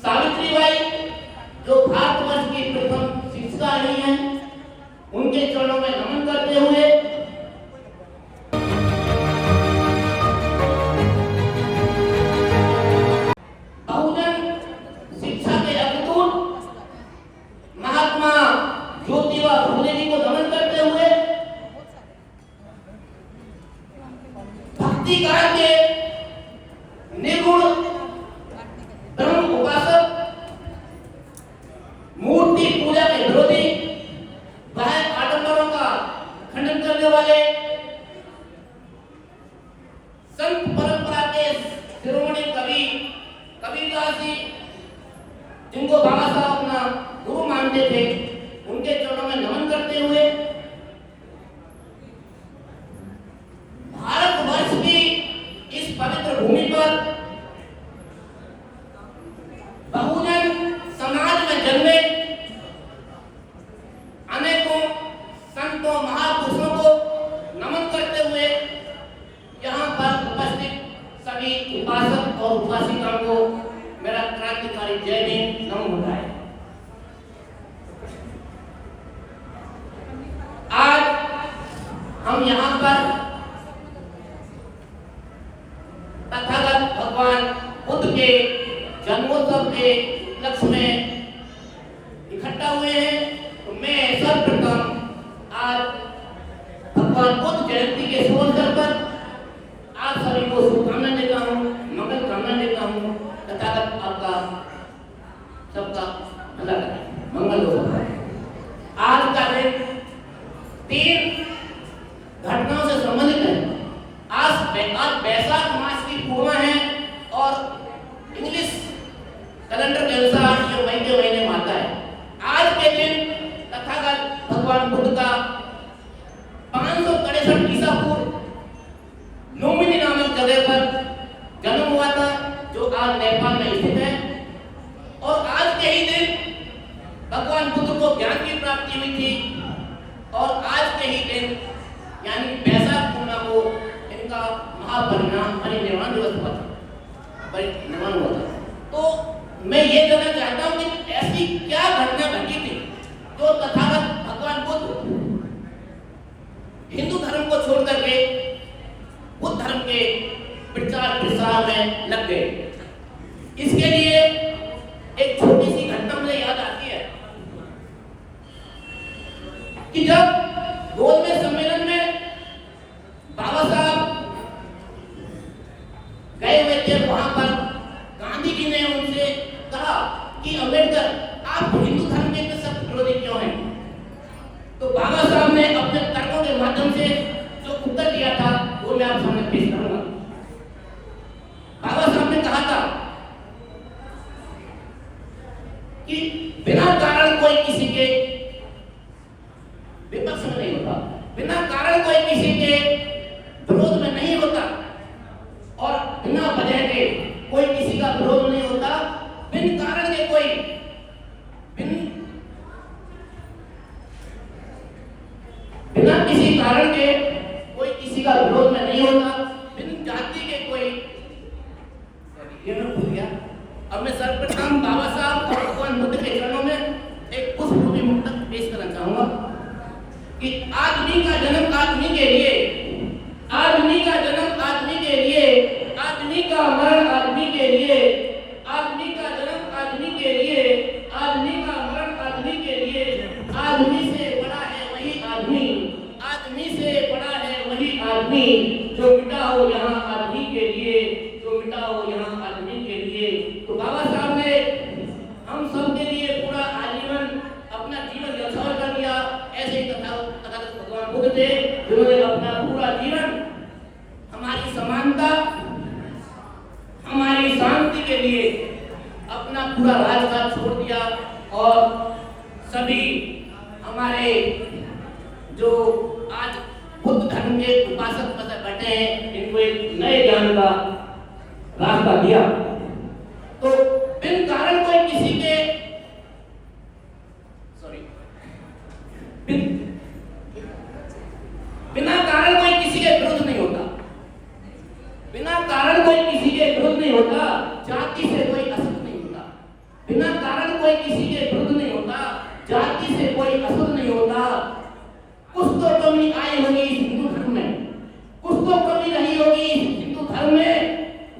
सावित्रीबाई जो भारतवर्ष की प्रथम शिक्षिका रही हैं, उनके चरणों में नमन करते हुए बहुजन शिक्षा के अग्रदूत महात्मा ज्योतिबा फुले जी को नमन करते हुए भक्ति काल के निर्गुण ब्रह्म उपासक, मूर्ति पूजा के विरोधी, बाह्य आडंबरों का खंडन करने वाले, संत परंपरा के शिरोमणि कवि कबीरदास जी, जिनको बाबा साहब अपना गुरु मानते थे, उनके चरणों में नमन करते हुए भारतवर्ष की इस पवित्र भूमि पर बहुजन समाज में जन्मे अनेकों संतों महापुरुषों को नमन करते हुए यहाँ पर उपस्थित सभी उपासक और उपासिकाओं को मेरा क्रांतिकारी जय भीम नमो बुधाय। आज हम यहाँ पर तथागत भगवान बुद्ध के जन्मोत्सव के उपलक्ष्य में इकट्ठा हुए हैं। तो मैं सर्वप्रथम आज भगवान बुद्ध जयंती के शुभ अवसर पर आप सभी को शुभकामनाएं देता हूँ, मंगल कामना देता हूँ। तथागत आपका सबका भला करे, मंगल हो। आज का दिन 3 घटनाओं से संबंधित है। आज बैसाख मास की पूर्णिमा है और इंग्लिश कैलेंडर के अनुसार ये मई के महीने में आता है। आज के दिन तथागत भगवान बुद्ध का 563 ईसा पूर्व लुम्बिनी नामक जगह पर जन्म हुआ था, जो आज नेपाल में स्थित है। और आज के ही दिन भगवान बुद्ध को ज्ञान की प्राप्ति हुई थी और आज के ही दिन यानी बैसाख पूर्णिमा को इनका परिनिर्वाण दिवस हुआ था, परिनिर्वाण हुआ था। तो मैं ये जानना चाहता हूँ कि ऐसी क्या घटना घटी थी जो तथागत भगवान बुद्ध हिंदू धर्म को छोड़ करके बुद्ध धर्म के प्रचार प्रसार में लग गए। इसके लिए एक छोटी सी घटना मुझे याद आती है कि जब गोलमेज सम्मेलन में बाबा साहब गए हुए थे, वहां पर गांधी जी ने उनसे कहा कि अम्बेडकर आप हिंदू धर्म के सख्त विरोधी क्यों हैं? तो बाबा साहब ने अपने तर्कों के माध्यम से जो उत्तर दिया था वो मैं आप सामने पेश करूंगा। बाबा साहब ने कहा था कि बिना कारण कोई किसी के विपक्ष में नहीं होता, बिना कारण कोई किसी के विरोध में नहीं होता और बिना वजह के कोई किसी का विरोध नहीं होता। बिन कारण के कोई बिना किसी कारण के कोई किसी का विरोध में नहीं होता। बिन जाति के कोई ये मैं भूल गया। अब मैं सर्वप्रथम बाबा साहब और भगवान बुद्ध के चरणों में एक पुष्प भी मुक्तक पेश करना चाहूंगा कि आदमी का जन्म आदमी के लिए, आदमी का जन्म आदमी के लिए, आदमी का मरण आदमी के लिए, आदमी का जन्म आदमी के लिए, आदमी का मरण आदमी के लिए। आदमी से बड़ा है वही आदमी, आदमी से बड़ा है वही आदमी, जो मिटा हो यहाँ आदमी के लिए, जो मिटा हो यहाँ आदमी के लिए। तो बाबा साहब ने हम सब के लिए पूरा आजीवन अपना जीवन न्यौछावर कर दिया। ऐसे ही तथागत भगवान बुद्ध थे जिन्होंने अपना पूरा जीवन हमारी समानता, हमारी शांति के लिए अपना पूरा राजकाज छोड़ दिया और सभी हमारे जो आज बुद्ध धर्म के उपासक बैठे हैं, इनको एक नए ज्ञान का रास्ता दिया। तो बिन कारण कोई किसी के बिना कारण कोई किसी के विरुद्ध नहीं होता, बिना कारण कोई किसी के विरुद्ध नहीं होता, जाति से कोई असत नहीं होता। कोई किसी के विरुद्ध नहीं होता, जाति से कोई असुर नहीं होता। कुछ तो कमी आई होगी इस हिंदू धर्म में, कुछ तो कमी रही होगी इस हिंदू धर्म में,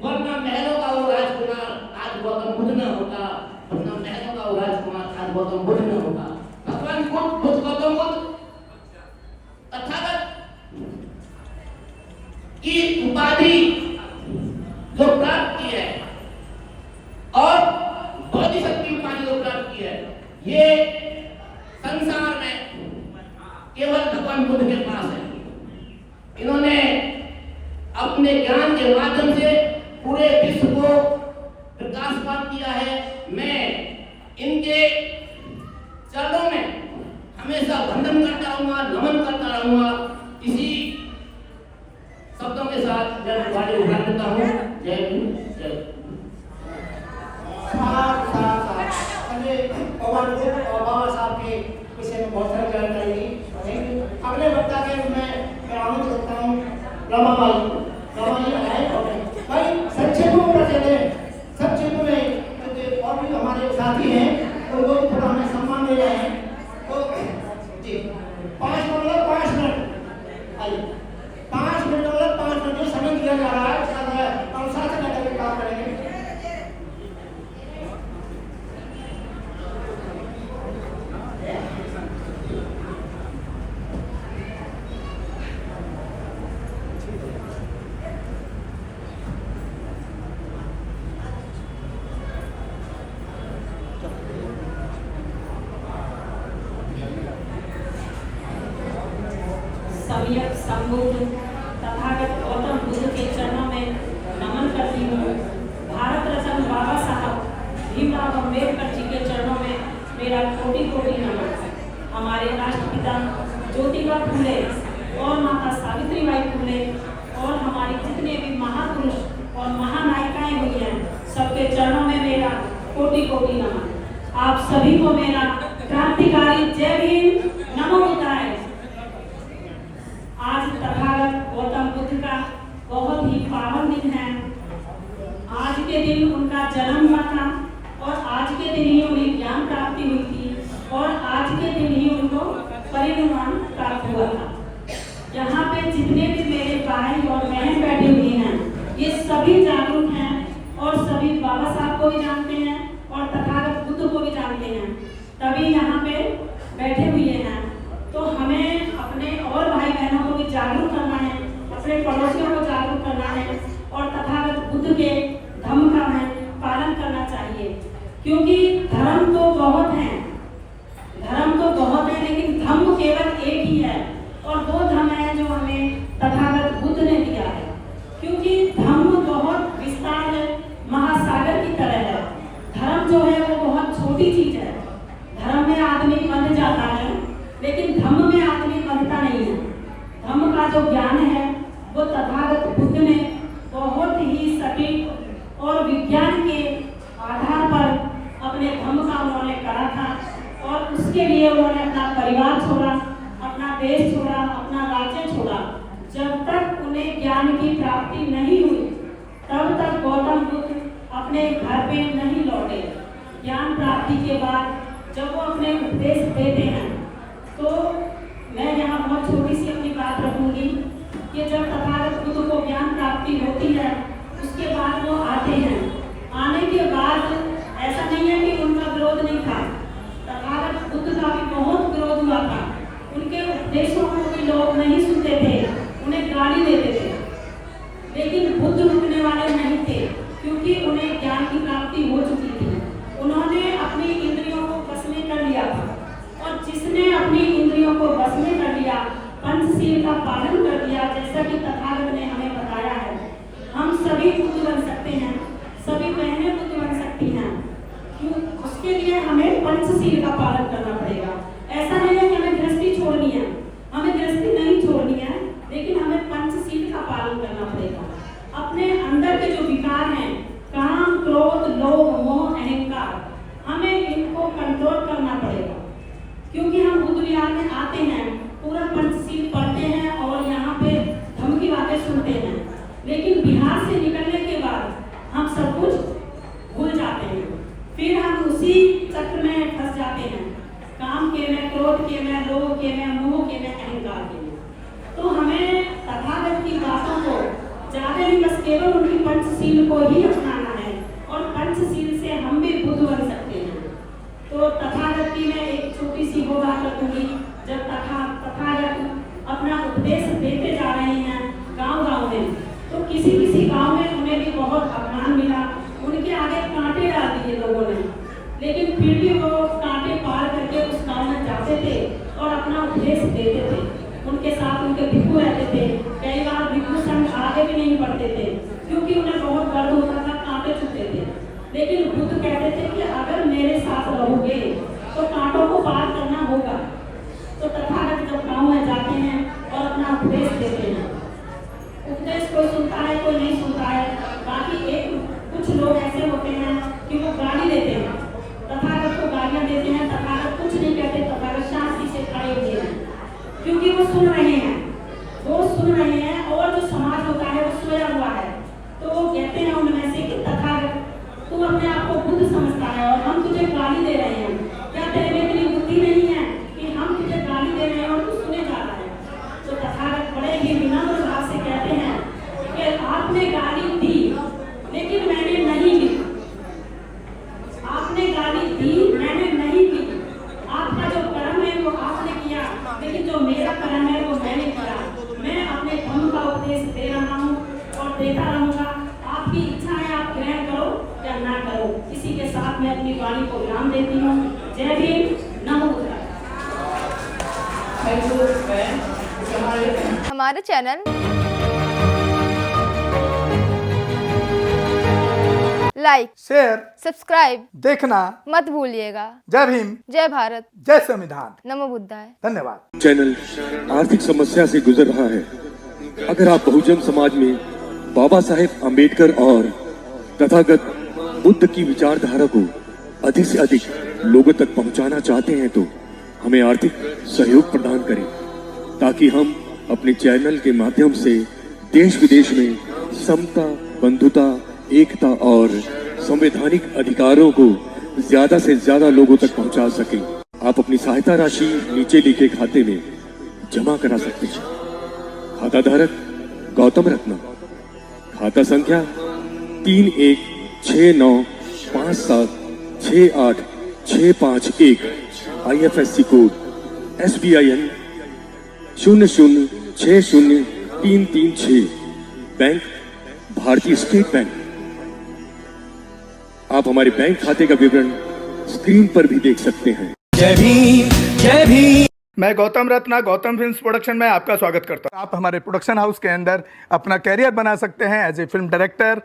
वरना महलों का वो राजकुमार आज गौतम बुद्ध न होता, वरना महलों का वो राजकुमार आज गौतम बुद्ध न होता। भगवान बुद्ध गौतम बुद्ध तथागत की उपाधि जो प्राप्त की है और बोधिसत्व उपाधि जो प्राप्त की है, ये संसार में केवल भगवान बुद्ध के पास है। इन्होंने अपने ज्ञान के माध्यम से पूरे विश्व को प्रकाशमान किया है। मैं इनके चरणों में हमेशा वंदन करता रहूंगा, नमन करता रहूंगा। इसी शब्दों के साथ मैं वाणी उठा देता हूँ। जय हिंद, जय भगवान बुद्ध और बाबा साहब के विषय में बहुत सारी जानकारी दी। अगले वक्ता के मैं आमंत्रित करता हूँ रमाबाई आए और भाई संक्षेप में चले, संक्षेप में क्योंकि और भी हमारे साथी हैं तो वो थोड़ा हमें सम्मान दे रहे हैं। तो जी 5 मिनट आइए, 5 मिनट में समय दिया जा रहा है, अनुशासन लेकर काम करेंगे। सम्यक संबुद्ध तथागत गौतम बुद्ध के चरणों में नमन करती हूँ। भारत रत्न बाबा साहब भीमराव अम्बेडकर जी के चरणों में मेरा कोटि कोटि नमन। हमारे राष्ट्रपिता ज्योतिबा फुले और माता सावित्रीबाई फुले और हमारी जितने भी महापुरुष और महानायिकाएं हुई हैं, सबके चरणों में मेरा कोटि कोटि नमन। आप सभी को मेरा क्रांतिकारी जय भीम, नमो बुद्धाय। आज तथागत गौतम बुद्ध का बहुत ही पावन दिन है। आज के दिन उनका जन्म हुआ था और आज के दिन ही उन्हें ज्ञान प्राप्ति हुई थी और आज के दिन ही उनको परिनिर्वाण प्राप्त हुआ था। यहाँ पे जितने भी मेरे भाई और बहन बैठे हुए हैं, ये सभी जागरूक हैं और सभी बाबा साहब को भी जानते हैं और तथागत बुद्ध को भी जानते हैं, तभी यहाँ पे बैठे हुए हैं। तो हमें अपने और भाई बहनों को भी जागरूक करना है, अपने पड़ोसियों को जागरूक करना है और तथागत बुद्ध के धम्म का हमें पालन करना चाहिए। क्योंकि धर्म तो बहुत है, लेकिन धम्म केवल एक ही है और वो धम्म है जो हमें तथागत बुद्ध ने दिया है। क्योंकि धम्म बहुत विस्तार है, महासागर की तरह है। धर्म जो है वो बहुत छोटी चीज है। धर्म में आदमी बंध जाता है, लेकिन धम्म में आदमी बंधता नहीं है। धम्म का जो ज्ञान है वो तथागत बुद्ध ने बहुत ही सटीक और विज्ञान के आधार पर अपने धम्म का उन्होंने करा था और उसके लिए उन्होंने अपना परिवार छोड़ा, अपना देश छोड़ा, अपना राज्य छोड़ा। जब तक उन्हें ज्ञान की प्राप्ति नहीं हुई तब तक गौतम बुद्ध अपने घर पे नहीं लौटे। ज्ञान प्राप्ति के बाद जब वो अपने उपदेश देते हैं तो मैं यहाँ बहुत छोटी सी अपनी बात रखूंगी कि जब तथागत बुद्ध को ज्ञान प्राप्ति होती है उसके बाद वो आते हैं। आने के बाद ऐसा नहीं है कि उनका विरोध नहीं था, तथागत बुद्ध का भी बहुत विरोध हुआ था। उनके उपदेशों को भी लोग नहीं सुनते थे, उन्हें गाली देते थे, लेकिन बुद्ध रुकने वाले नहीं थे क्योंकि उन्हें ज्ञान की प्राप्ति हो चुकी थी। उन्होंने अपनी इंद्रियों को बस में कर लिया था और जिसने अपनी इंद्रियों को बस में कर लिया, पंचशील का पालन कर दिया, जैसा कि तथागत ने हमें बताया है, हम सभी बुद्ध बन सकते हैं, सभी बहनें बुद्ध बन सकती हैं। क्यों? उसके लिए हमें पंचशील का पालन करना पड़ेगा। ऐसा नहीं है कि हमें गृहस्थी छोड़नी है, हमें गृहस्थी नहीं छोड़नी है, लेकिन हमें पंचशील का पालन करना पड़ेगा। अपने अंदर के जो विकार हैं, काम, क्रोध, लोभ, मोह, अहंकार, हमें इनको कंट्रोल करना पड़ेगा। क्योंकि हम बुद्ध विहार में आते हैं, पूरा पंचशील पढ़ते हैं और यहाँ पे धम्म की बातें सुनते हैं, लेकिन बिहार से निकलने के बाद हम सब कुछ भूल जाते हैं। फिर हम उसी चक्र में फंस जाते हैं, काम के में, क्रोध के में, लोभ के में, मोह के में, अहंकार के में। तो हमें तथागत की बातों को ज्यादा नहीं, बस केवल उनकी पंचशील को ही अपनाना है और पंचशील से हम भी बुद्ध बन सकते हैं। तो तथागत की मैं एक छोटी सी वो बात रखूंगी। जब तथागत अपना उपदेश देते जा रहे हैं गांव-गांव में, तो किसी गांव में उन्हें भी बहुत अपमान मिला, उनके आगे कांटे डाल दिए लोगों ने, लेकिन फिर भी वो कांटे पार करके उस गांव में जाते थे और अपना उपदेश देते थे। उनके साथ उनके भिक्षु रहते थे, कई बार भिक्षु संग आगे भी नहीं बढ़ते थे क्योंकि उन्हें बहुत दर्द होता था, कांटे छूते थे। लेकिन बुद्ध कहते थे कि अगर मेरे साथ रहोगे तो कांटों को पार करना होगा। तो तथागत जब गांव में जाते हैं और अपना उपदेश देते हैं, उपदेश कोई सुनता है कोई नहीं सुनता है, बाकी कुछ लोग ऐसे होते हैं कि वो गाली देते हैं, तथागत को गालियां देते हैं, तथागत कुछ नहीं कहते, तथागत शांति से खड़े हुए हैं क्योंकि वो सुन रहे हैं और जो समाज होता है वो सोया हुआ है। तो वो कहते हैं उनमें से कि तथागत तू अपने आप को बुद्ध समझता है और हम तुझे गाली दे रहे हैं, क्या तेरे में इतनी बुद्धि नहीं है कि हम तुझे गाली दे रहे हैं और तू सुने जा रहा है। तो तथागत बड़े ही विनम्र भाव से कहते हैं कि आपने गाली दी लेकिन मैंने नहीं दी, आपने गाली दी मैंने नहीं दी, आपका जो कर्म है वो आपने किया, लेकिन जो मेरा कर्म है वो मैंने किया। मैं अपने धर्म का उपदेश दे रहा हूँ और देता रहूंगा, आपकी इच्छा है आप ग्रहण करो या ना करो। इसी के साथ मैं अपनी वाणी को विराम देती हूँ। जय भीम, नमो बुद्धाय। हमारे चैनल लाइक, शेयर, सब्सक्राइब देखना मत भूलिएगा। जय भीम, जय भारत, जय संविधान। नमो बुद्धाय। धन्यवाद। चैनल आर्थिक समस्या से गुजर रहा है। अगर आप बहुजन समाज में बाबा साहेब अम्बेडकर और तथागत बुद्ध की विचारधारा को अधिक से अधिक लोगों तक पहुंचाना चाहते हैं तो हमें आर्थिक सहयोग प्रदान करें, ताकि हम अपने चैनल के माध्यम से देश विदेश में समता, बंधुता, एकता और संवैधानिक अधिकारों को ज्यादा से ज्यादा लोगों तक पहुंचा सकें। आप अपनी सहायता राशि नीचे लिखे खाते में जमा करा सकते हैं। खाता धारक गौतम रत्ना, खाता संख्या 316957686551, IFSC कोड SBIN 0060336, बैंक भारतीय स्टेट बैंक। आप हमारे बैंक खाते का विवरण स्क्रीन पर भी देख सकते हैं। जय भीम, जय भीम। मैं गौतम रत्ना, गौतम फिल्म्स प्रोडक्शन में आपका स्वागत करता हूं। आप हमारे प्रोडक्शन हाउस के अंदर अपना कैरियर बना सकते हैं as a film director,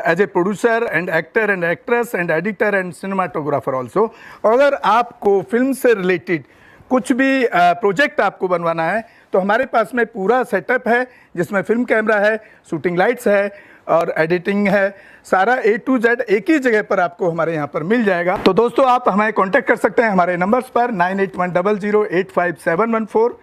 as a producer and actor and actress and editor and cinematographer also. अगर आपको फिल्म से रिलेटेड कुछ भी प्रोजेक्ट आपको बनवाना है तो हमारे पास में पूरा सेटअप है, जिसमें फिल्म कैमरा है, शूटिंग लाइट्स है और एडिटिंग है। सारा A to Z एक ही जगह पर आपको हमारे यहाँ पर मिल जाएगा। तो दोस्तों आप हमें कांटेक्ट कर सकते हैं हमारे नंबर्स पर 9810085714।